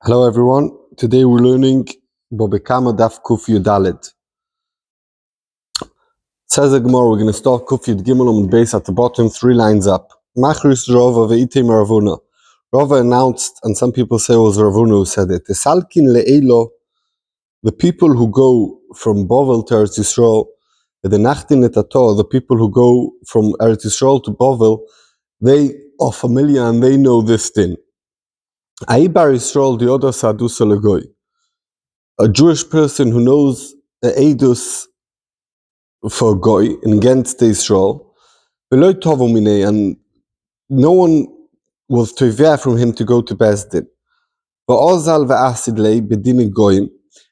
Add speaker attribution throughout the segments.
Speaker 1: Hello everyone, today we're learning Bobekama Daf Kuf Yud Daled. Says the Gemara, we're going to start Kuf Yud Gimel on the base at the bottom, 3 lines up. Machris Rova ve'itim Ravuna. Rava announced, and some people say it was Ravuna who said it, Salkin le'elo, the people who go from Bovel to Eretz Yisrael, the Nachtin etato, the people who go from Eretz Yisrael to Bovel, they are familiar and they know this thing. Aibar Yisrael the other sadus legoy. A Jewish person who knows the edus for goy against Israel, and no one was toveh from him to go to Bezdin.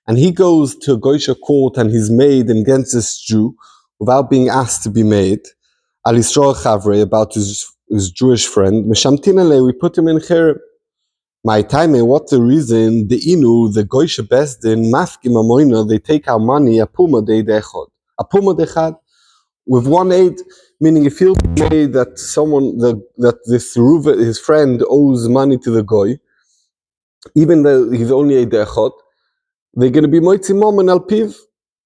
Speaker 1: And he goes to a goyisha court and he's made against this Jew without being asked to be made. Al Yisrael Chavre, about his Jewish friend. We put him in cherem. My time, what's the reason? The goyisha Bezdin, mafkim amoina, they take our money, apuma dechad, with 1/8, meaning if he'll say that that this Reuven, his friend, owes money to the goy, even though he's only a dechad, they're going to be moitzi mom and alpiv,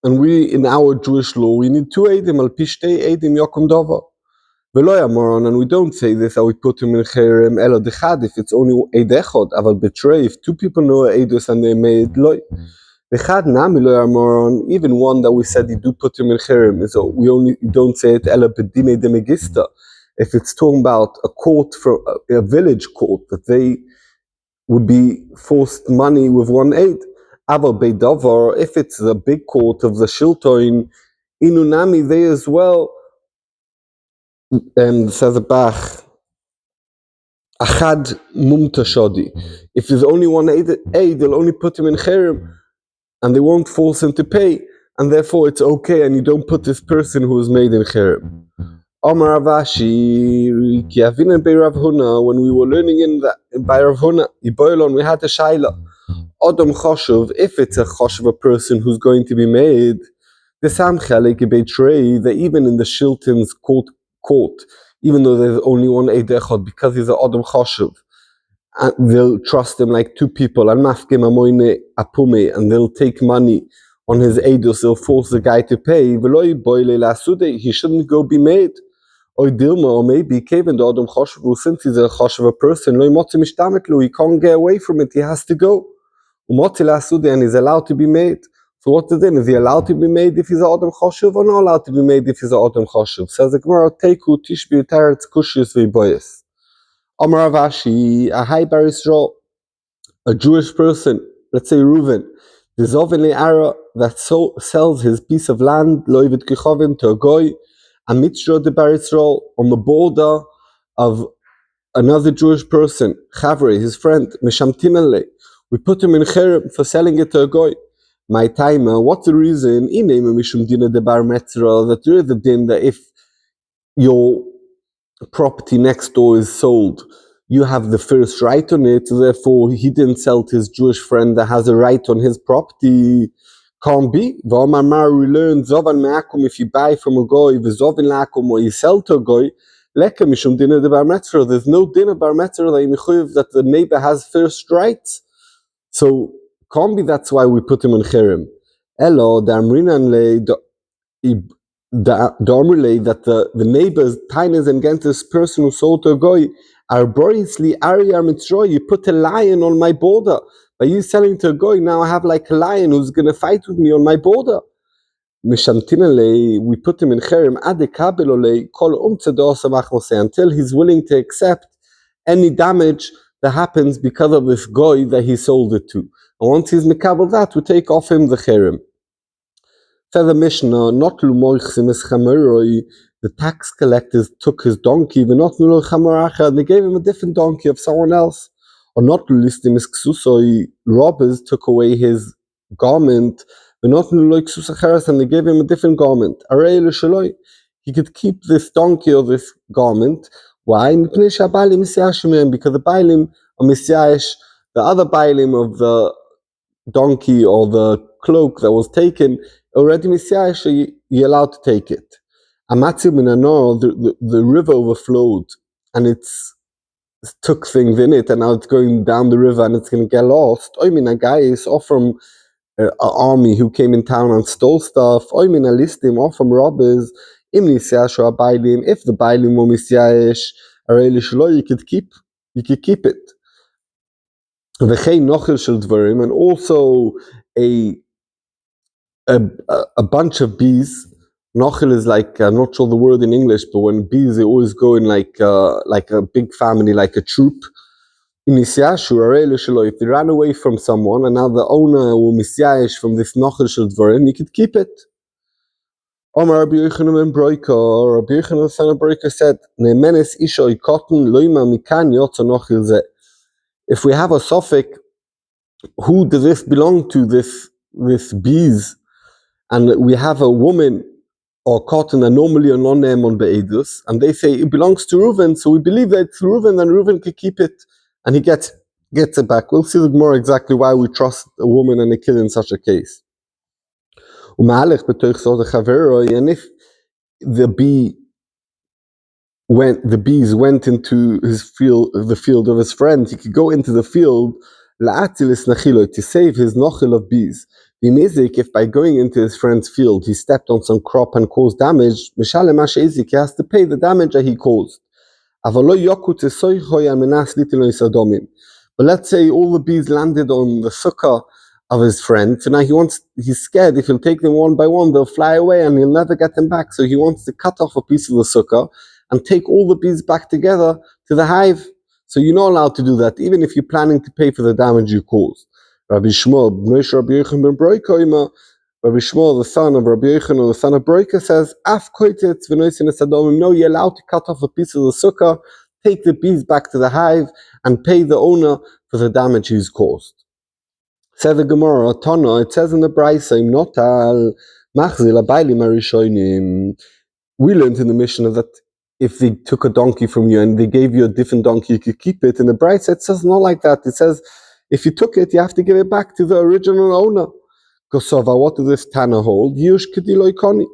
Speaker 1: and we, in our Jewish law, we need 2 eidim, alpishtei eidim yokum dova. And we don't say this, we put him in cherem elo dechad, if it's only a dechad, aval betray, if 2 people know edus and they made loy. Dechad nami lo yamoron, even one that we said you do put him in cherem, so we only don't say it elo bedine de megista. If it's talking about a court, from a village court, that they would be forced money with 1/8. Aval beidavar, if it's the big court of the shiltoin, inunami, they as well. And says the Bach, Achad mumtashodi. If there's only 1/8, they'll only put him in cherem, and they won't force him to pay, and therefore it's okay, and you don't put this person who was made in cherem. Amar Ravashi, ki avinen bei Rav Huna, when we were learning by Rav Huna, we had a shaila. Adam choshev, if it's a choshev, a person who's going to be made, the samchalek betray, that even in the shilton's court, even though there's only 1/8 echad, because he's an Adam choshev, and they'll trust him like 2 people, and mafkim amoine apume, and they'll take money on his edus, they'll force the guy to pay. He shouldn't go be made. Or Dilma, or maybe Kevin the Adam choshev, since he's a choshev a person, he can't get away from it, he has to go. And he's allowed to be made. So what's the thing? Is he allowed to be made if he's an Adam choshev, or not allowed to be made if he's an Adam choshev? Says the Gemara, Teiku tishbi teretz kushis v'boyes. Amar Ravashi, a high bar Yisrael, a Jewish person, let's say Reuven, the Zovin le'ara that sells his piece of land, loivet kichovim, to a goy, a mitzvah de bar Yisrael, on the border of another Jewish person, Chavre, his friend, Meshamtimele. We put him in cherem for selling it to a goy. My timer, what's the reason? That there is a din that if your property next door is sold, you have the first right on it, therefore he didn't sell to his Jewish friend that has a right on his property. Can't be. We learn if you buy from a goy, or you sell to a goy, there's no din of bar mitzvah that the neighbor has first rights. So can't be, that's why we put him in cherem. Elo, the that the neighbors, tainas against this person who sold to a goy, are boriously Arya mitzroy, you put a lion on my border. By you selling to a goy, now I have like a lion who's going to fight with me on my border. Mishamtinale, we put him in cherem adekabelole kol until he's willing to accept any damage that happens because of this goy that he sold it to. And once he's mekabel that, we take off him the cherem. Says the Mishnah, not the tax collectors took his donkey, and they gave him a different donkey of someone else. Or not robbers took away his garment, and they gave him a different garment. He could keep this donkey or this garment. Why? Because the bailim are misyash, the other bailim of the donkey or the cloak that was taken, already misyash, you're allowed to take it. Amatzi minano, the river overflowed, and it's took things in it and now it's going down the river and it's going to get lost. I mean, a guy is off from an army who came in town and stole stuff. I mean, a listim off from robbers. If the bailim were misyash, you could keep it. And also a bunch of bees. Nochel is like, I'm not sure the word in English, but when bees, they always go in like a big family, like a troop. If they ran away from someone and now the owner will misyash from this nochel shel dvarim, you could keep it. Omar Rabbi Yochanan ben Broika, Rabbi Yochanan son of Broika said, Ne'menes ishoi cotton loima mikan yotza nochel zeh. If we have a suffix, who does this belong to, this bees? And we have a woman or cotton and normally a non-name be'edus, and they say it belongs to Reuven, so we believe that it's Reuven and Reuven can keep it, and he gets it back. We'll see more exactly why we trust a woman and a kid in such a case. And if the bees went into the field of his friend, he could go into the field to save his nochel of bees. If by going into his friend's field he stepped on some crop and caused damage, he has to pay the damage that he caused. But let's say all the bees landed on the sukkah of his friend, so now he's scared if he'll take them one by one, they'll fly away and he'll never get them back. So he wants to cut off a piece of the sukkah and take all the bees back together to the hive. So you're not allowed to do that, even if you're planning to pay for the damage you caused. Rabbi Shmuel, Rabbi Shmuel, the son of Rabbi Yochanan, the son of Broika, says, no, you're allowed to cut off a piece of the sukkah, take the bees back to the hive, and pay the owner for the damage he's caused. Says the Gemara, Tana, it says in the Brisa, we learned in the Mishnah that if they took a donkey from you and they gave you a different donkey, you could keep it. In the Brisa, it says not like that. It says, if you took it, you have to give it back to the original owner. Kosova, what does this Tana hold? Yush kediloi koni.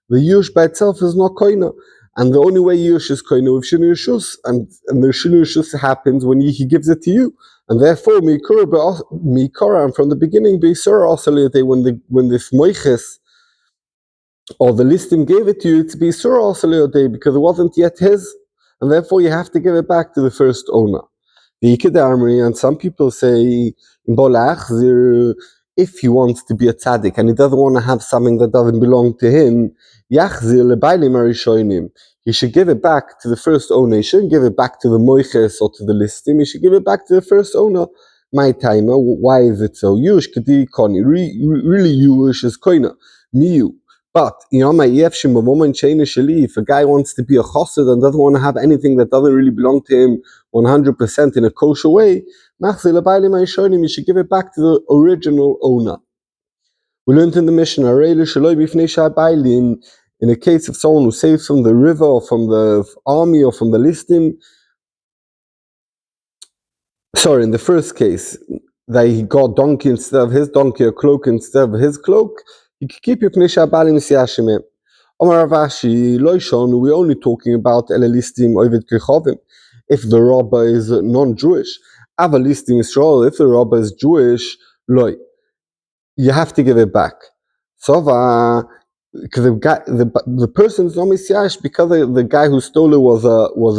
Speaker 1: The yush by itself is not koina. And the only way yush is koina with shinu yushus, and the shinu yushus happens when he gives it to you. And therefore, mikora, and from the beginning, beisura also when this moiches, or the listim gave it to you, it's beisura also because it wasn't yet his. And therefore, you have to give it back to the first owner. And some people say, if he wants to be a tzaddik and he doesn't want to have something that doesn't belong to him, he should give it back to the first owner. He shouldn't give it back to the moiches or to the listim. He should give it back to the first owner. My timer, why is it so? Yush kadi koni. Really, yush is koina. Miyu. But if a guy wants to be a chassid and doesn't want to have anything that doesn't really belong to him 100% in a kosher way, you should give it back to the original owner. We learned in the Mishnah, in a case of someone who saves from the river or from the army or from the listim, in the first case, that he got donkey instead of his donkey, or cloak instead of his cloak, you can keep your pnei shabalim siyashimim. Omar Ravashi, loishon, we're only talking about listim ovid kechovim. If the robber is non-Jewish, ava listim Israel, if the robber is Jewish, loy, you have to give it back. Sova, because the person is not misyash because the guy who stole it was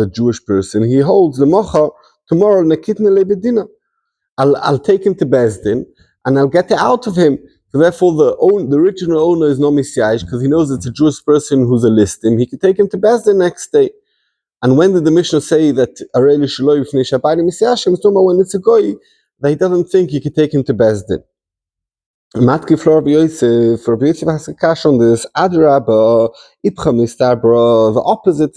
Speaker 1: a Jewish person. He holds the mocha tomorrow nekitne lebedina. I'll take him to Bezdin and I'll get it out of him. So therefore, the original owner is not misyash because he knows it's a Jewish person who's a listim. He can take him to Bezdin next day. And when did the Mishnah say that Areli Shaloi B'fnei Shabbatim Misyashim? It's talking about when it's a goy that he doesn't think he could take him to Bezdin. Matki for Rabbi Yosef has a cash on this. Adraba, Ipcha Mistabra, the opposite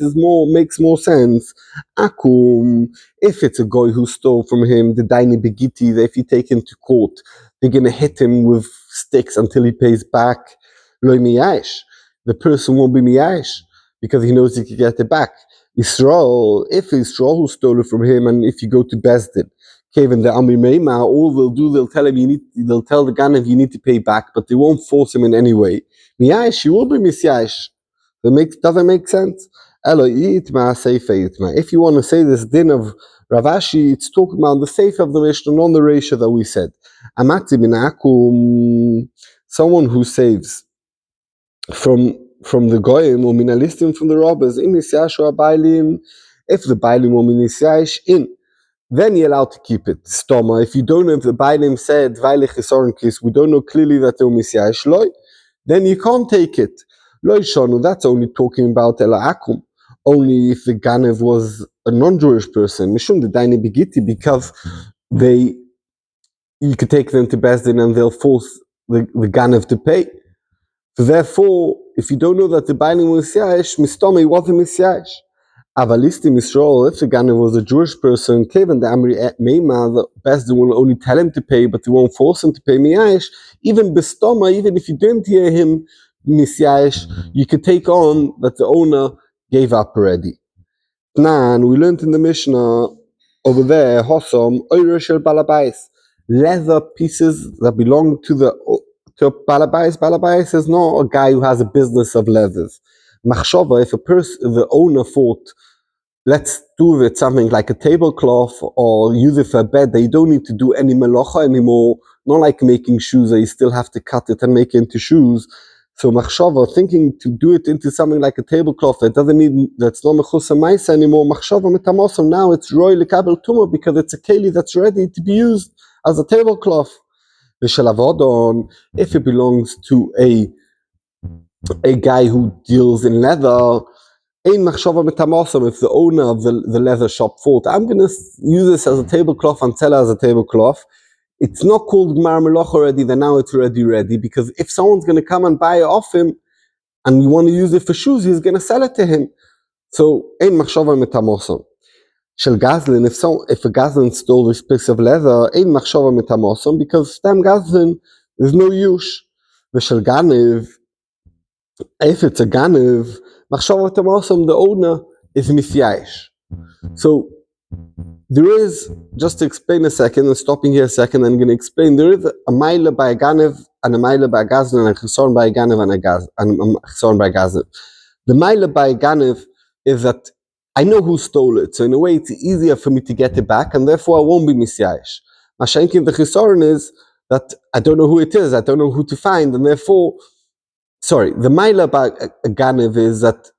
Speaker 1: makes more sense. Akum, if it's a goy who stole from him, the Daini Begiti, that if you take him to court, they're going to hit him with sticks until he pays back. Loi Miyash, the person won't be Miyash because he knows he can get it back. Israel, if Israel who stole it from him, and if you go to Bezdin, Kevin the Amir Meima, all they'll do, they'll tell him they'll tell the Ganav you need to pay back, but they won't force him in any way. Miyash, you will be Misyash. That doesn't make sense. If you want to say this din of Rav Ashi, it's talking about the seifa of the Mishnah, not the reisha that we said. Amati minakum, someone who saves from the goyim or minalistim, from the robbers, in nisyashu abailim, if the bailim or minisyash in, then you're allowed to keep it. Stoma, if you don't know if the bailim said vaylich hisorin kis, we don't know clearly that they're misyash loy, then you can't take it. Loy shonu, that's only talking about ela akum. Only if the ganev was a non-Jewish person, mishum the daini begiti, because you could take them to Bezdin and they'll force the ganev to pay. So therefore, if you don't know that the bailim was misyash, mistoma, wasn't misyash. Avalistim Yisrael, if the ganev was a Jewish person, Kevin the Amri et Meima, the Bezdin will only tell him to pay, but they won't force him to pay miyash. Even bestoma, even if you didn't hear him misyash, you could take on that the owner gave up already. Now, we learned in the Mishnah over there, Hosom, Oyer Shel Balabais, leather pieces that belong to Balabais. Balabais is not a guy who has a business of leathers. Machshava, if the owner thought, let's do with something like a tablecloth or use it for a bed, that you don't need to do any melacha anymore, not like making shoes that you still have to cut it and make it into shoes. So machshava, thinking to do it into something like a tablecloth that's not mechusa maisa anymore, machshava metamosom, now it's roy lekabel tumah because it's a keli that's ready to be used as a tablecloth. V'shelavodon, if it belongs to a guy who deals in leather, ein machshava metamosom, if the owner of the leather shop thought, I'm going to use this as a tablecloth and sell it as a tablecloth, it's not called Gmar Melach already, then now it's already ready, because if someone's going to come and buy it off him, and you want to use it for shoes, he's going to sell it to him. So, ein machshava metamosom. Shel Gazlin, if a Gazlin stole this piece of leather, ein machshava metamosom, because stam Gazlin, there's no use. V'shel Ganev, if it's a Ganev, machshava metamosom, the owner is misyash. So, there is, just to explain a second, and stopping here a second, I'm going to explain, there is a maila by a ganev, and a maila by a gazlan, and a chisorn by a ganev, and a chisorn by a gazlan. The maila by a ganev is that I know who stole it, so in a way it's easier for me to get it back, and therefore I won't be misyash. Mashenkin, the chisorn is that I don't know who it is, I don't know who to find, and therefore, the maila by a ganev is that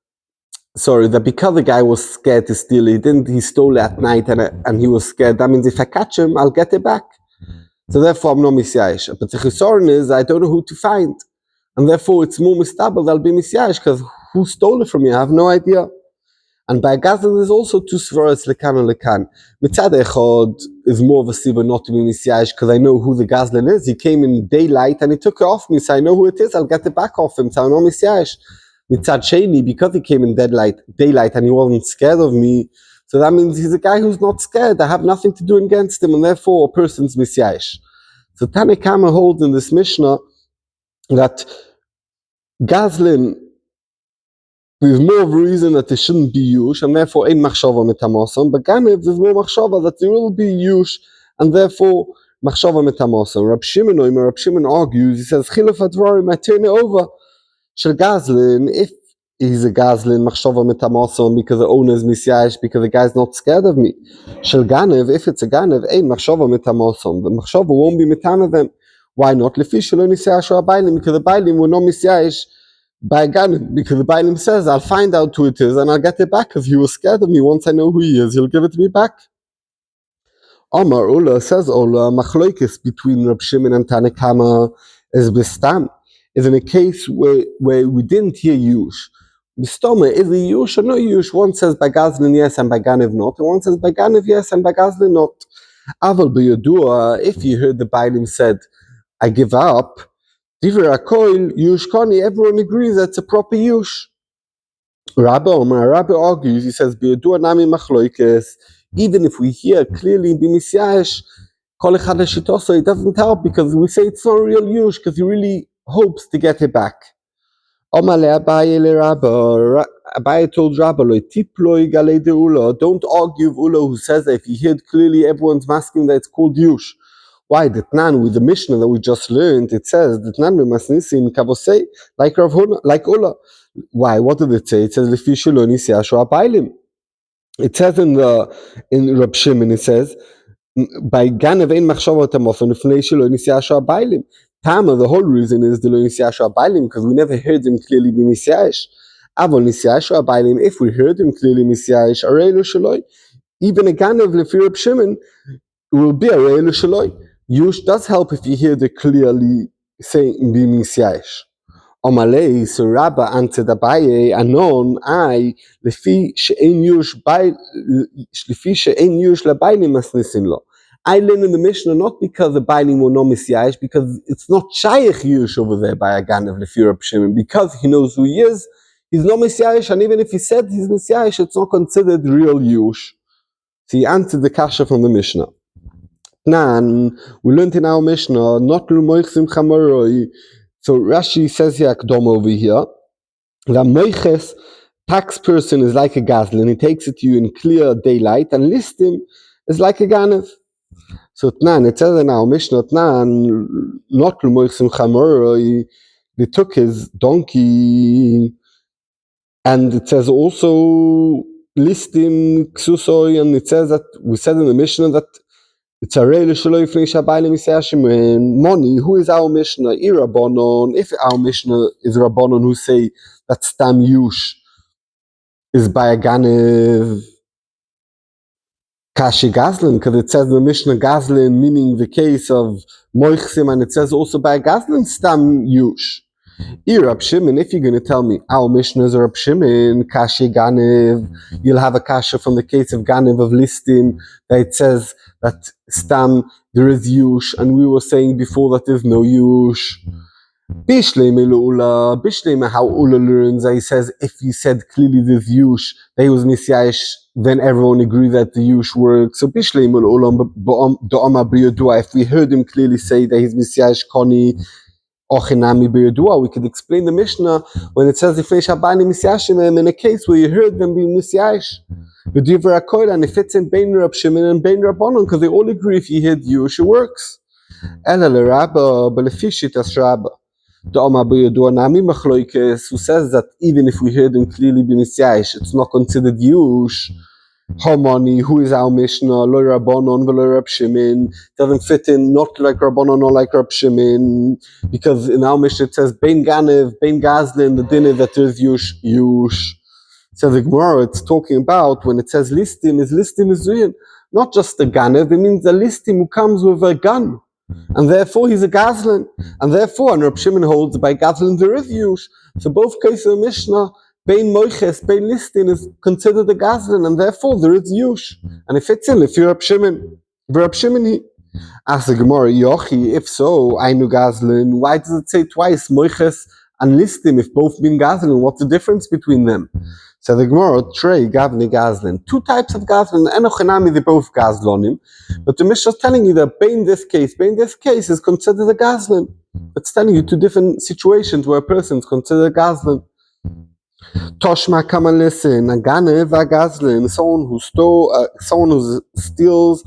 Speaker 1: because the guy was scared to steal it, he stole it at night and he was scared. That means if I catch him, I'll get it back. So therefore I'm not misyash. But the chisorn is, I don't know who to find. And therefore it's more mistabel, I'll be misyash, because who stole it from me? I have no idea. And by Gazlan there's also two svaras, lekan and lekan. Mitzad echad is more of a siva not to be misyash, because I know who the Gazlan is. He came in daylight and he took it off me, so I know who it is, I'll get it back off him, so I'm not misyash. Mitzad Sheni, because he came in daylight and he wasn't scared of me, so that means he's a guy who's not scared. I have nothing to do against him, and therefore a person's misyash. So Tanekama holds in this Mishnah that Gazlin is more of a reason that it shouldn't be yush, and therefore ein machshava metamosom. But Ganev, there's more machshava that there will be yush, and therefore machshava metamosom. Rab Shimon argues, he says, chiluf advarim, I turn it over. Shel Gazlin, if he's a Gazlin, machshava metamosom, because the owner is misyash, because the guy's not scared of me. Shel Ganev, if it's a Ganev, ein machshava metamosom, the machshava won't be metana them. Why not? Lefi shelo nisyash or bailim, because the bailim will not misyash by a Ganev, because the bailim says, I'll find out who it is and I'll get it back, because he was scared of me. Once I know who he is, he'll give it to me back. Omar Ula says, machloikis between Rab Shimon and Tanekama is bestam. Is in a case where we didn't hear yush. Bistoma, is the yush or no yush? One says by Gazlin yes and by Ganev not, and one says by Ganev yes and by Gazlin not. Aval b'yodua, if you heard the bailim said, I give up, divrei hakoil yush koni, everyone agrees that's a proper yush. Rabbi argues, he says, b'yodua nami machloikes, even if we hear clearly b'misyash, kol echad l'shitoso, it doesn't help, because we say it's not real yush, because he really hopes to get it back. Abaye told Rabbi, don't argue with Ula who says that if he heard clearly everyone's masking that it's called yush. Why? With the Mishnah that we just learned, it says like Ula. Why? What did it say? It says, Lefi shelo nisya shua bailim. It says in Rab Shimon, it says, by Ganev ein machshavot hamofen ufnei shelo nisya shua bailim. Tama, the whole reason is the lo nisya shua bailim, because we never heard him clearly b'misyash. Avol nisya shua bailim, if we heard him clearly misyash, arei lo sheloi. Even a Ganev lefi Rab Shimon will be arei lo sheloi. Yush does help if you hear the clearly saying b'misyash. Omalei, so Rabba answered Abaye, Anon, lefi she'en yush labailim masnisin lo. I learn in the Mishnah not because the bailim were no misyash, because it's not shaykh yush over there by a Ganev lefi Rab Shimon, because he knows who he is, he's no misyash, and even if he said he's misyash, it's not considered real yush. So he answered the kasha from the Mishnah. Nan, we learned in our Mishnah, not l'moichsim chamaroi. So Rashi says here, Akdom over here, the moiches, tax person is like a gazlan, he takes it to you in clear daylight, and listim is like a ganev. So Tnan, it says in our Mishnah, Tnan, not l'moichsim chamaroi, they took his donkey, and it says also listim ksusoi, and it says that, we said in the Mishnah that it's a real shaloi fnei shabaylim misashim. Money, who is our Mishnah? Rabbanon. If our Mishnah is Rabbanon who say that stam yush is by a ganev kashi gazlan, because it says the Mishnah gazlan, meaning the case of moichsim, and it says also by a gazlan stam yush. Rab Shimon, if you're going to tell me our Mishnah is Rab Shimon, kashi ganev, you'll have a kasha from the case of ganev of listim, that it says that stam there is yush, and we were saying before that there's no yush. Bishleime how Ula learns, he says if he said clearly there's yush, that he was misyash, then everyone agrees that the yush works. So Bishleime Ula if we heard him clearly say that he's misyash koni, we could explain the Mishnah when it says in a case where you heard them being misyash. And if it's in Bein Rab Shimon and Bein Rabbanon, because they all agree if you heard yush, it works. Who says that even if we heard them clearly be misyash, it's not considered yush. Homoni, who is our Mishnah? Lo Rabbanon v'lo Rab Shimon, doesn't fit in, not like Rabbanon or like Rab Shimon, because in our Mishnah it says Bein Ganev, Bein Gazlin, the dinner that there is yush. So the Gemara, it's talking about when it says listim is zuyin, not just a Ganev, it means a listim who comes with a gun, and therefore he's a Gazlin, and therefore, and Rab Shimon holds by Gazlin there is yush. So both cases of Mishnah, Bein moiches, bein listin is considered a gazlan, and therefore there is yush. And if it's in, if you're Rab Shimon, he asks the Gemara, Yochi, if so, Ainu gazlan, why does it say twice moiches and listim if both mean gazlan? What's the difference between them? So the Gemara, Trey, Gavni gazlan, two types of gazlan, Enochinami, they're both gazlonim, but the Mishnah is telling you that bein this case is considered a gazlan. It's telling you two different situations where a person is considered a gazlan. Toshma, come and listen. A ganev, a gazlin, someone who steals,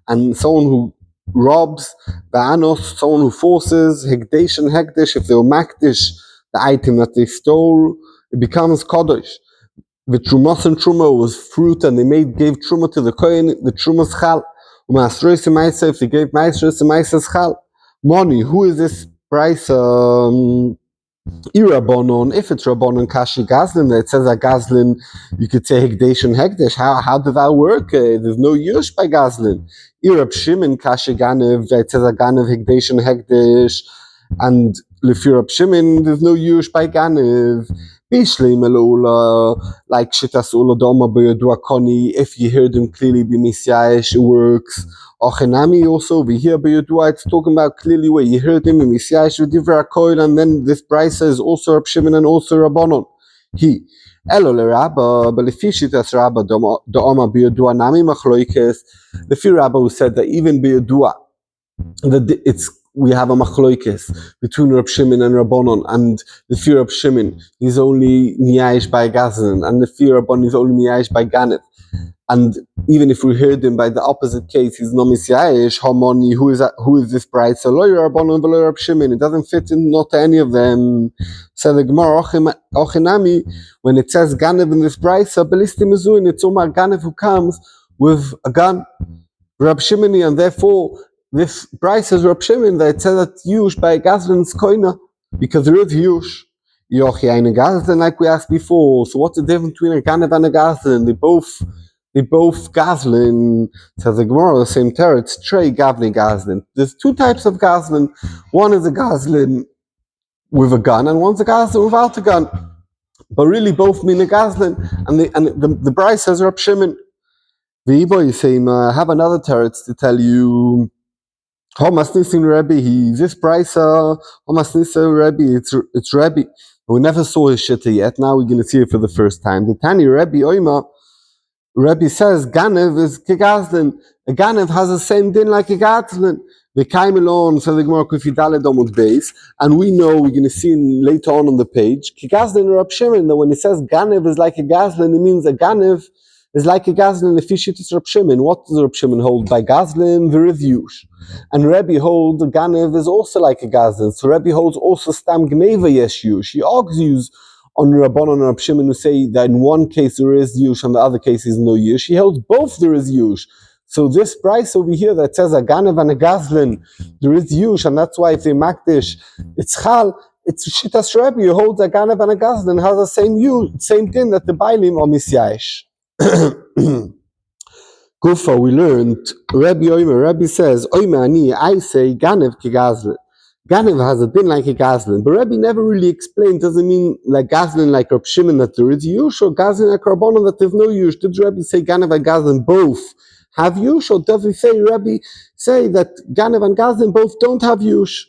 Speaker 1: and someone who robs. Va'anos, someone who forces. Hegdesh and hegdesh, if they were makdish, the item that they stole, it becomes kodesh. The trumas and truma was fruit, and they gave truma to the kohen, the trumas chal. Umasrois emaisa, if they gave maisros emaisas chal. Money, who is this price? Rabbanon, if it's Rabbanon kashi gazlin, it says a gazlin, you could say hegdesh and hegdesh. How did that work? There's no yush by gazlin. Rab Shimon kashi ganev, it says a ganev hegdesh and hegdesh, and lefi Rab Shimon, there's no yush by ganev. Bishleim elula, like shitas ula doma b'yodua koni, if you heard him clearly be misyash, it works. Ochenami also, we hear b'yodua, it's talking about clearly where you heard him in misyash v'divra koil, and then this price is also Rab Shimon and also Rabbanon. He elo l'Rabba, but lefi shitas Rabba doma b'yodua nami machloikes, lefi Rabba who said that even b'yodua, that it's we have a machloikis between Rab Shimon and Rabbanon, and the fear of Shimon is only miyayish by Gazlan, and the fear of Rabbanon is only miyayish by Ganev. And even if we heard him by the opposite case, he's not misyayish, Harmony, who is this bride? So lo Rabbanon v'lo Rab Shimon. It doesn't fit in not to any of them. So the Gemara Ochinami, when it says Ganev in this bride, so Belistim Mezuin, it's Omar Ganev who comes with a gun, Rab Shimoni, and therefore this price is Rab Shimon that it says that Yush by Gazlan's koina, because there is Yush. Yochi and a Gazlan, like we asked before. So what's the difference between a Ganev and a Gazlan? They both Gazlan. Says the Gemara, the same terror. It's Trey Gavni Gazlan. There's two types of Gazlan. One is a Gazlan with a gun, and one's a Gazlan without a gun. But really, both mean a Gazlan, and the price says Rab Shimon. The Ibo is saying, I have another teretz to tell you. Homasnisin Rebbe, he's this price, Homasnisin Rebbe, it's Rebbe. We never saw his shitta yet, now we're going to see it for the first time. The Tani Rebbe Oima, Rebbe says, Ganev is Kegazlin. A Ganev has the same din like a Gazlin. The Kaimelon, so the Gemara Kufidale Domut base, and we know, we're going to see later on the page, Kegazlin Rab Shimon, that when it says Ganev is like a Gazlin, it means a Ganev is like a Gazlin, if it's Rab Shimon. What does Rab Shimon hold? By Gazlin, there is Yush. And Rebbe holds the Ganev is also like a Gazlin. So Rebbe holds also Stam Gneva Yesh Yush. He argues on Rabbanon and Rab Shimon who say that in one case there is Yush and the other case is no Yush. He holds both there is Yush. So this price over here that says a Ganev and a Gazlin, there is Yush, and that's why if they Makdish, it's Chal, it's Shitas Rebbe who holds a Ganev and a Gazlin, has the same thing that the Bailim are Misyayish. Gufa, we learned, Rebbe says, I say Ganev ki Gazlin. Ganev has a din like a Gazlin, but Rebbe never really explained, doesn't mean like Gazlin like Rab Shimon that there is Yush, or Gazlin like Rabbanon that there's no Yush. Did Rebbe say Ganev and Gazlin both have Yush, or does he say Rebbe say that Ganev and Gazlin both don't have Yush?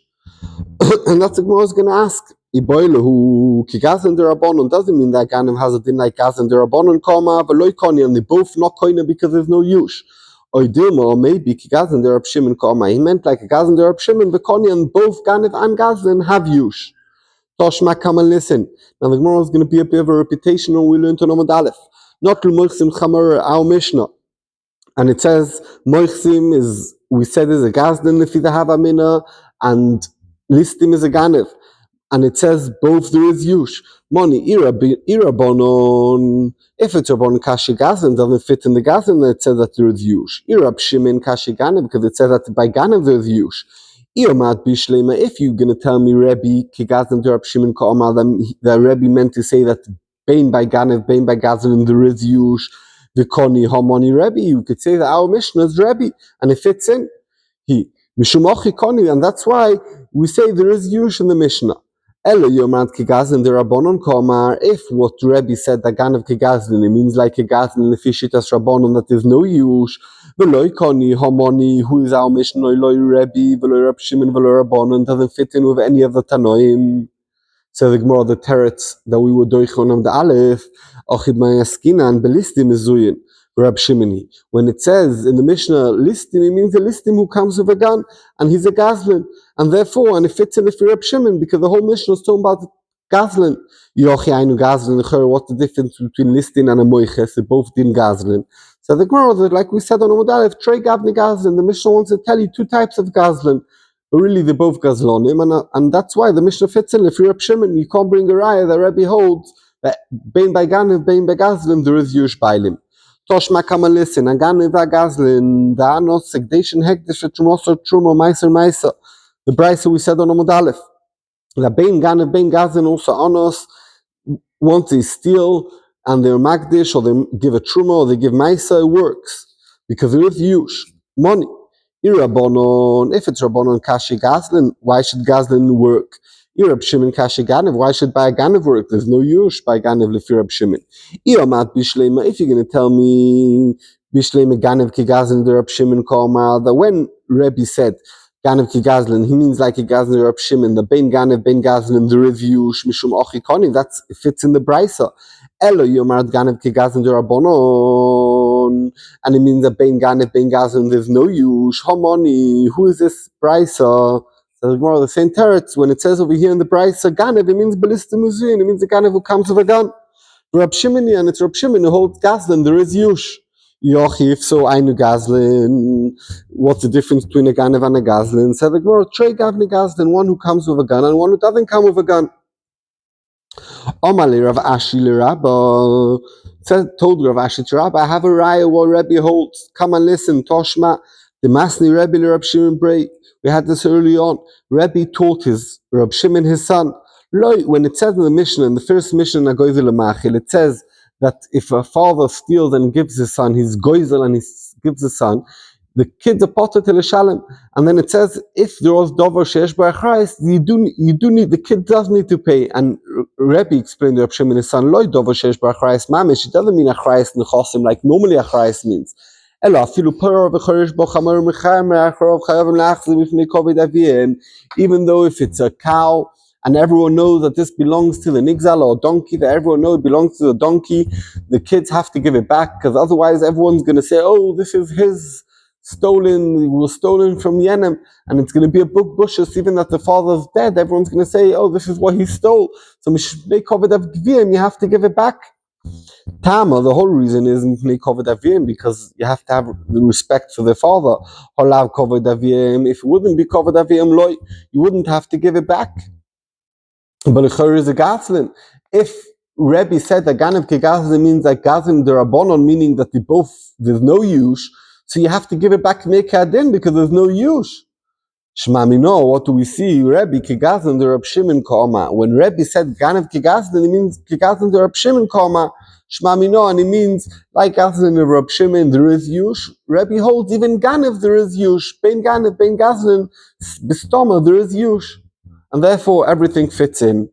Speaker 1: And that's what I was going to ask. Iboile who Gazlin the Rabbanon doesn't mean that Ganev has a din like Gazlin the Rabbanon, Veloy Koni, and they both not koina because there's no Yush. Or maybe Gazlin the Rab Shimon, he meant like a Gazlin the Rab Shimon, the Koni, and both Ganev and Gazlin have Yush. Toshma, come and listen. Now the Gemara is going to be a bit of a repetition when we learn to Nomad Aleph. Not L'moichsim Chamar, our Mishnah. And it says, Moichsim is, we said is a Gazlin, if the have Amina, and Listim is a Ganev. And it says both there is Yush. Money, Ira Bonon. If it's Rabbanon Kashi Gazlin, doesn't fit in the Gazlin, it says that there is Yush. Ira Shimon Kashi Ganev, because it says that by Ganev there is Yush. Iomat Bishlema, if you're going to tell me Rebbe, Kigazlin to Rab Shimon Ka'amar, that Rebbe meant to say that Bain by Ganev, Bain by Gazlin, there is Yush, the Koni, Hamoni Rebbe, you could say that our Mishnah is Rebbe, and it fits in. Mishumochi Koni, and that's why we say there is Yush in the Mishnah. Elo Yomad Kigazlin the Rabbanon Kamar. If what Rebbe said that Ganev Kigazlin, it means like Kigazlin Lefishitas Rabbanon that there's no Yush. Veloy Koni Homoni, who is our Mishnah? Veloy Rebbe, Veloy Rab Shimon, Veloy Rabbanon, doesn't fit in with any of the Tanoim. So the Gemara, the teretz that we were doichon on the Aleph, Ochid Mayaskina and Belistim Mezuyin, Rab Shimoni. When it says in the Mishnah Listim, it means a Listim who comes with a gun, and he's a Gazlin, and therefore, and it fits in with Rab Shimon, because the whole Mishnah is talking about Gazlin. Yochi Ainu Gazlin, what's the difference between Listin and a Moiches? They both did Gazlin. So the Gemara, like we said on Amud Aleph, Trey Gavni Gazlin, the Mishnah wants to tell you two types of Gazlin. But really, they're both Gazlonim, and that's why the Mishnah fits in. If you're Rab Shimon, you can't bring a raya that Rebbe holds that Bain by Ganev, Bain by Gazlim, there is Yush Bailim. Toshma Kama listen, and Ganev Gazlin, the Anos, Segdation Hektish, Trumosor, Trumo, Meiser. The Brisa we said on Amud Aleph. The Bain Ganev, Bain Gazlin, also Anos, once they steal and they're Magdish, or they give a Trumo, or they give Meiser, it works. Because there is Yush, money. Rabbanon, if it's Rabbanon Kashi Gazlin, why should Gazlin work? Rab Shimon Kashi Ganev, why should by Ganev work? There's no Yush by Ganev Lefi Rab Shimon. Iomat Bishlema, if you're going to tell me Bishlema Ganev Ki Gazlin the Rab Shimon Kalmar, that when Rebbe said Ganev Ki Gazlin, he means like a Gazlin Rab Shimon, the Bain Ganev, Bain Gazlin, the Rev Yush, Mishum Ochi Koni, that fits in the Brisa. Elo Yomad Ganev Ki Gazlin the Rabbanon, and it means that Bain Ganev, Bain Gazlin, there's no Yush. Homoni, who is this Brisa? So the Gemara, the same teretz, when it says over here in the Brisa, Ganev, it means Balista Muzuin, it means the Ganev who comes with a gun. Rab Shimon, and it's Rab Shimon who holds Gazlin, there is Yush. Yochi, if so, I knew Gazlin. What's the difference between a Ganev and a Gazlin? So the Gemara, Trey Gavni Gazlin, one who comes with a gun and one who doesn't come with a gun. Omali Rav Ashi L'Rabba told Rav Ashi to Rabba, I have a raya what Rebbe holds. Come and listen, Toshma, the Masni Rebbe Rab Shimon Brei. We had this early on. Rebbe taught his Rab Shimon, his son. When it says in the Mishnah, in the first Mishnah, it says that if a father steals and gives his son, he's goizel and he gives his son, the kids are potter to l'shalem. And then it says, if there was dover sheesh b'achrais, you do need, the kid does need to pay. And Rebbe explained to Reb Shimon, his son, loy dover sheesh b'achrais mamish. It doesn't mean achrais nechosim like normally achrais means. Elo afilu paro v'chorish bo chamor mechayim me'acharov chayavim la'achzim ifnei kovid aviyim. Even though if it's a cow, and everyone knows that this belongs to the nigzal or donkey, that everyone knows it belongs to the donkey, the kids have to give it back, because otherwise everyone's going to say, oh, this is his stolen, it was stolen from Yenem, and it's going to be a book bushes, even that the father's dead, everyone's going to say, oh, this is what he stole, so you have to give it back. Tama, the whole reason is because you have to have the respect for the father. If it wouldn't be covered avim, you wouldn't have to give it back. But is a Gazlin. If Rebbe said that Ganev Kegazlin means that Gazlim Derabonon, meaning that there's no use, so you have to give it back to Mekadin because there's no use. Shmamino, what do we see? Rebbe Kegazlin Derab Shimon Koma. When Rebbe said Ganev Kegazlin, it means Kegazlin Derab Shimon Koma. Shmamino, and it means like Gazlin Derab Shimon, there is use. Rebbe holds even Ganev there is use. Bein Ganev, Bein Gazlin, Bistoma, there is use. And therefore, everything fits in.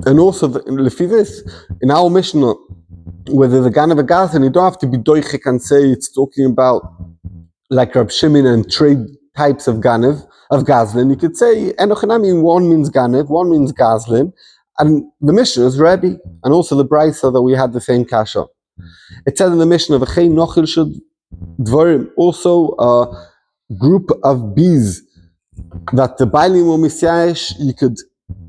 Speaker 1: And also, this, in our Mishnah, whether the Ganev of Gazlin, you don't have to be doichik and say it's talking about like Rab Shimon and trade types of Ganev, of Gazlin. You could say, Enochanami, one means Ganev, one means Gazlin, and the Mishnah is Rebbe, and also the Brisa that we had the same kasha. It said in the Mishnah, V'chei nochil shud dvorim, also a group of bees, that the Bailim or Misyash, you could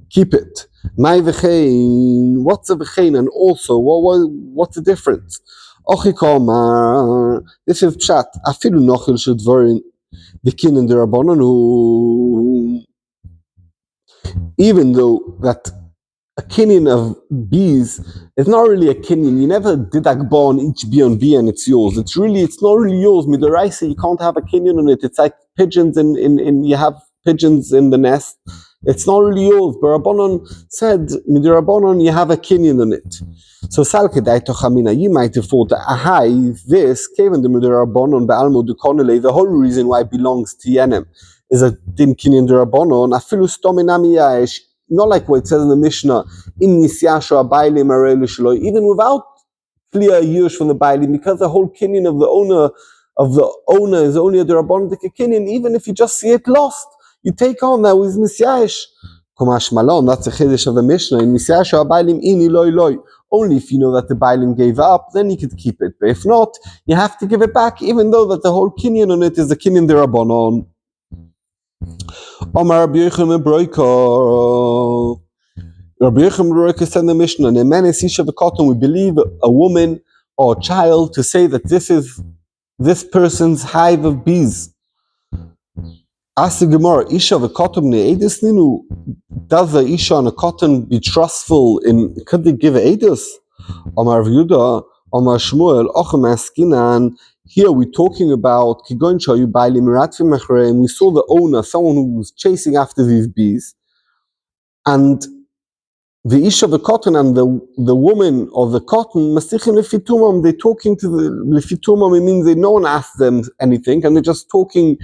Speaker 1: keep it. My v'chein, what's a v'chein, and also, what's the difference? Ochikoma, this is pshat, afilu nochil shudvorin, the kin and the rabbanon, even though that a kinyan of bees is not really a kinyan, you never did akbar on each bee on bee and it's yours. It's not really yours. Midoraisa, you can't have a kinyan on it. It's like pigeons in you have pigeons in the nest. It's not really yours. But Rabbanon said, Midorabonon, you have a kinyan on it. So Salkedai Tochamina, you might have thought that this came in the Midorabonon Ba'almo Dukonele, the whole reason why it belongs to Yenem is a din kinyan Durabonon, afilu stominami yaesh. Not like what it says in the Mishnah, even without clear yush from the bailim, because the whole kinyan of the owner is only a derabonic kinyan, even if you just see it lost, you take on that with nisyash. Kumash malon, that's the chiddush of the Mishnah. In nisyash bailim ini loy loy. Only if you know that the bailim gave up, then you could keep it. But if not, you have to give it back, even though that the whole kinyan on it is the kinyan derabonon. Omar Rabbi Yechim Ebroika. Rabbi Yechim Ebroika said in the Mishnah, we believe a woman or a child to say that this is this person's hive of bees. Ask the Gemara, Isha v'kotum ne'edus ninu. Does the Isha and a cotton be trustful in, could they give edus? Omar Rav Yehuda, Omar Shmuel, Ochem Askinan. Here we're talking about and we saw the owner, someone who was chasing after these bees, and the Isha of the cotton and the woman of the cotton, they're talking to the Lefitumam, it means no one asked them anything, and they're just talking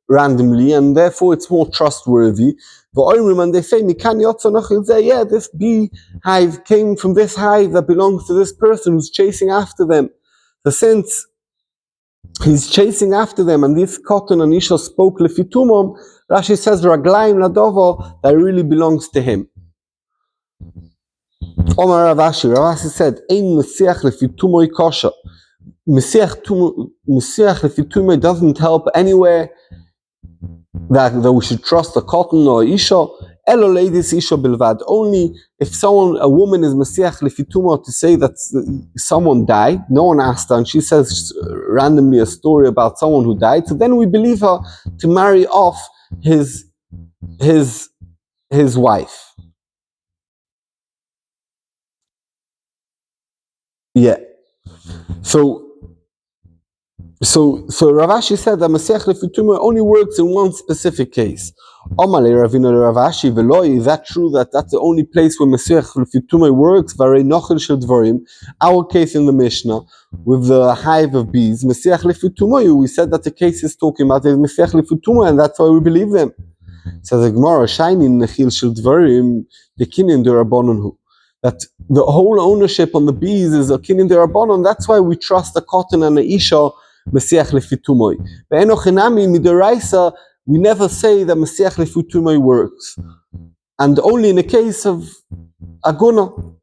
Speaker 1: randomly, and therefore it's more trustworthy. And they say, yeah, this bee hive came from this hive that belongs to this person who's chasing after them. So since he's chasing after them, and this cotton and Isha spoke lefitumom, Rashi says raglaim ladovo, that really belongs to him. Omar Ravashi, Ravashi said, ein mesiach lefitumoi kosher. Mesiach lefitumoi doesn't help anywhere that we should trust a cotton or isha, elo ladies isha bilvad. Only if a woman is mesiach lefituma to say that someone died, no one asked her, and she says randomly a story about someone who died, so then we believe her to marry off his wife. Yeah. So Rav Ashi said that Mesiach Lefituma only works in one specific case. Omale Ravina Rav Ashi Veloi, is that true that that's the only place where Mesiach Lefituma works? Varei Nochel Shel Dvarim, our case in the Mishnah with the hive of bees, Mesiach Lefituma, we said that the case is talking about is Mesiach Lefituma, and that's why we believe them. Says the Gemara, Shainin Nechil Shel Dvarim, the Kinyan Derabonon, that the whole ownership on the bees is a Kinyan Derabonon. That's why we trust the cotton and the isha Mesiach Lefitumoi. Be'enochinami midiraisa, we never say that Mesiach Lefitumoi works, and only in the case of Aguna.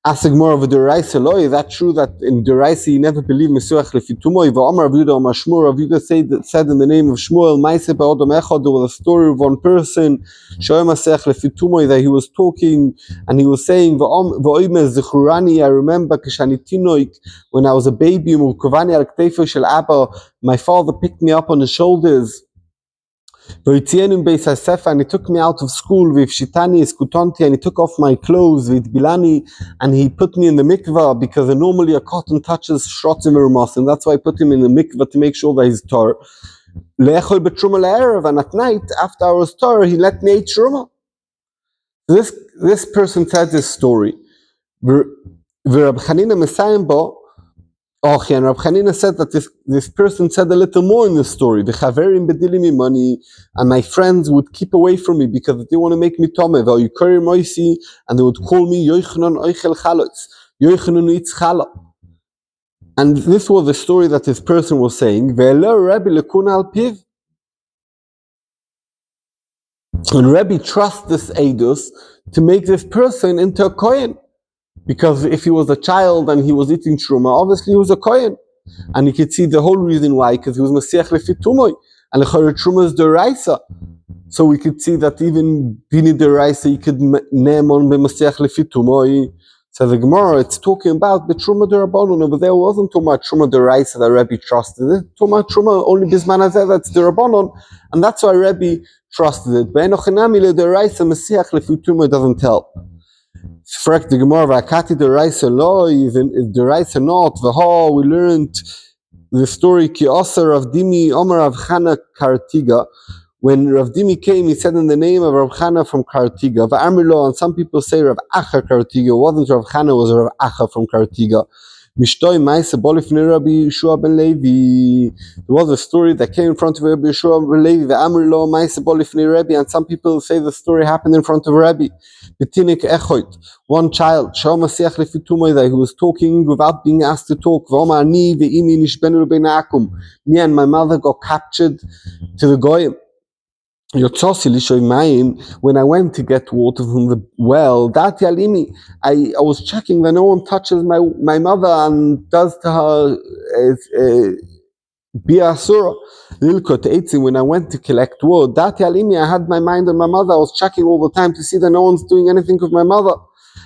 Speaker 1: Asik more of a deraisa loy. Is that true that in deraisa you never believe Mesiach Lefitumoi? V'Amar Rav Yudah Amar Shmuel. Rav Yudah said in the name of Shmuel, Ma'aseh ba'odam echad, there was a story of one person, Shoy Mesiach Lefitumoi, that he was talking and he was saying, V'oimer zichurani, I remember k'shani tinoik, when I was a baby, Murkovani al ktefo shel Abba, my father picked me up on his shoulders. And he took me out of school, and he took off my clothes, and he put me in the mikvah, because normally a cotton touches shrotzim erumas, and that's why I put him in the mikvah to make sure that he's tar. And at night, after I was tar, he let me eat truma. This person said this story. Oh, and Rab Chanina said that this person said a little more in the story. The chaverim bedili me money, and my friends would keep away from me because they want to make me tomeh. And they would call me Yochanan Oichel Chalos, Yochanan eats challah. And this was the story that this person was saying. And Rebbe trusts this Eidus to make this person into a Kohen. Because if he was a child and he was eating truma, obviously he was a kohen, and you could see the whole reason why, because he was mesiach lefitumoi, and the truma is deraisa. So we could see that even bini deraisa, you could name on mesiach lefitumoi. So the Gemara, it's talking about the truma derabanon, but there wasn't talking about truma deraisa that Rebbe trusted it. Talking about truma only bisman hazeh, that's derabanon, and that's why Rebbe trusted it. But enochinami le deraisa mesiach lefitumoi doesn't help. Frek the Gemara v'akati deraisa lo, even if deraisa not v'ho, we learned the story ki osa Rav Dimi Omer Rav Chana Kartiga. When Rav Dimi came, he said in the name of Rav Chana from Kartiga. V'amrilo, and some people say Rav Acha Kartiga. It wasn't Rav Chana, it was Rav Acha from Kartiga. Mishtoi Maisa Bolifnei Rabbi Yeshua ben Levi. There was a story that came in front of Rabbi Yeshua ben Levi. V'amrilo Maisa Bolifnei Rabbi, and some people say the story happened in front of Rabbi. Betinik Echoit, one child, Shao Masiach Lefitumoi, that he was talking without being asked to talk. V'omar ani ve'imi nishbenu b'na'akum. Me and my mother got captured to the Goyim. When I went to get water from the well, Dati Alimi, I was checking that no one touches my mother and does to her Biasura. When I went to collect wood, Dati Alimi, I had my mind on my mother. I was checking all the time to see that no one's doing anything with my mother.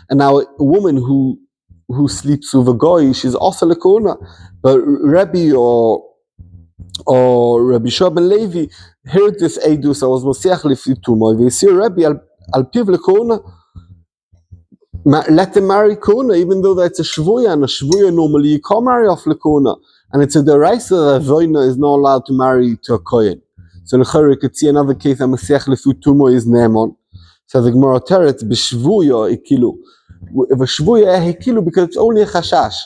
Speaker 1: And now a woman who sleeps with a goy, she's also lekona. But Rebbe or Rabbi Yeshua ben Levi heard this Eidus, I was Masiach Lefitumoi. They see Rebbe al piv lekona. Let them marry Kona, even though that's a Shvuya, and a Shvuya normally you can't marry off lekona. And it's a deraisa that Zoina is not allowed to marry to a Kohen. So you could see another case that Masiach Lefitumoi is Neemon. So the Gemara Teretz b'Shvuya ikilu. If a Shvuya ikilu, because it's only a chashash.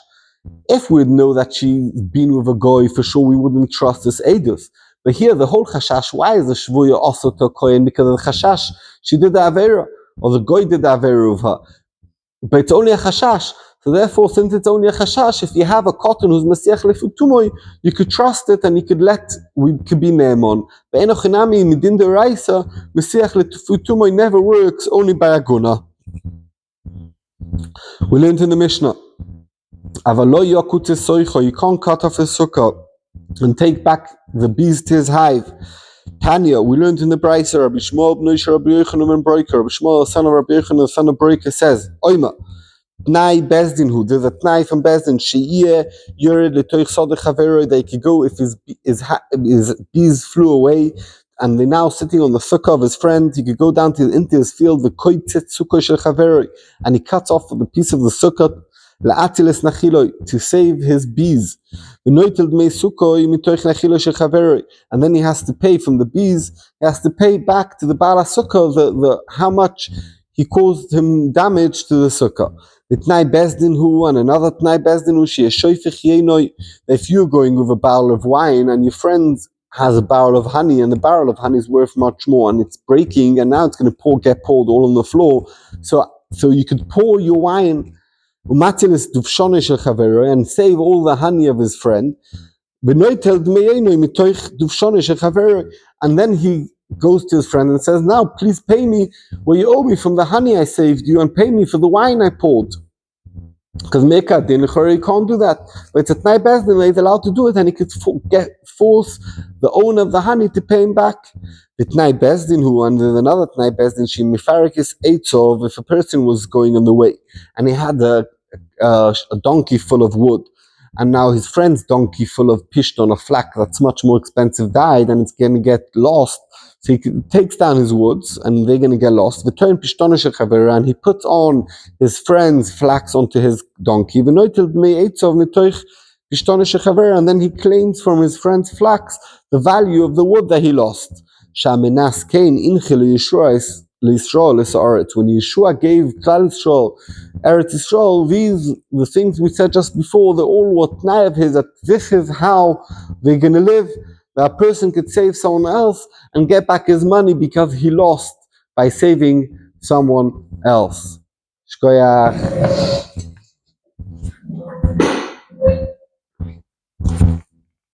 Speaker 1: If we'd know that she's been with a goy, for sure we wouldn't trust this Eidus. But here the whole chashash, why is the Shvuya also to a Kohen? Because of the chashash, she did the Avera, or the goy did the Avera of her. But it's only a chashash. So therefore, since it's only a chashash, if you have a cotton who's Masiach Lefitumoi, you could trust it and you could we could be Neemon. But enochinami midin deraisa, Masiach Lefitumoi never works, only by Aguna. We learned in the Mishnah. You can't cut off his sukkah and take back the bees to his hive. Tanya, we learned in the Brisa, Rabbi Shmuel ben Rabbi Yochanan ben Broika, Rabbi Shmuel, son of Rabbi Yochanan, son of Broika, says, Oima, Tnai Bezdin hu, there's a Tnai from Bezdin, She'iyeh, Yored, L'toich Sodech Havero, they could go if his bees flew away, and they're now sitting on the sukkah of his friend, he could go down into his field, the koitzit sukkah shel Havero, and he cuts off the piece of the sukkah, La'atiles nachiloi, to save his bees. And then he has to pay from the bees, he has to pay back to the Baal HaSukkah the how much he caused him damage to the sukkah. The Tnai Bezdin hu, and another Tnai Bezdin hu, if you're going with a barrel of wine and your friend has a barrel of honey, and the barrel of honey is worth much more, and it's breaking, and now it's going to get poured all on the floor, so you could pour your wine and save all the honey of his friend. And then he goes to his friend and says, now please pay me what you owe me from the honey I saved you, and pay me for the wine I poured. Because Mecca din he can't do that. But it's a Tnai Bezdin, he's allowed to do it, and he could force the owner of the honey to pay him back. The Tnai Bezdin hu, and there's another Tnai Bezdin, she mifarikis eitzov, if a person was going on the way and he had a donkey full of wood, and now his friend's donkey full of pishton or flax that's much more expensive died, and it's going to get lost, so he takes down his woods and they're going to get lost. And he puts on his friend's flax onto his donkey, and then he claims from his friend's flax the value of the wood that he lost. When Yeshua gave Klal Yisrael Eretz Yisrael, the things we said just before, they're all what Tnai of his, that this is how they're going to live. That a person could save someone else and get back his money because he lost by saving someone else. Shkoyach.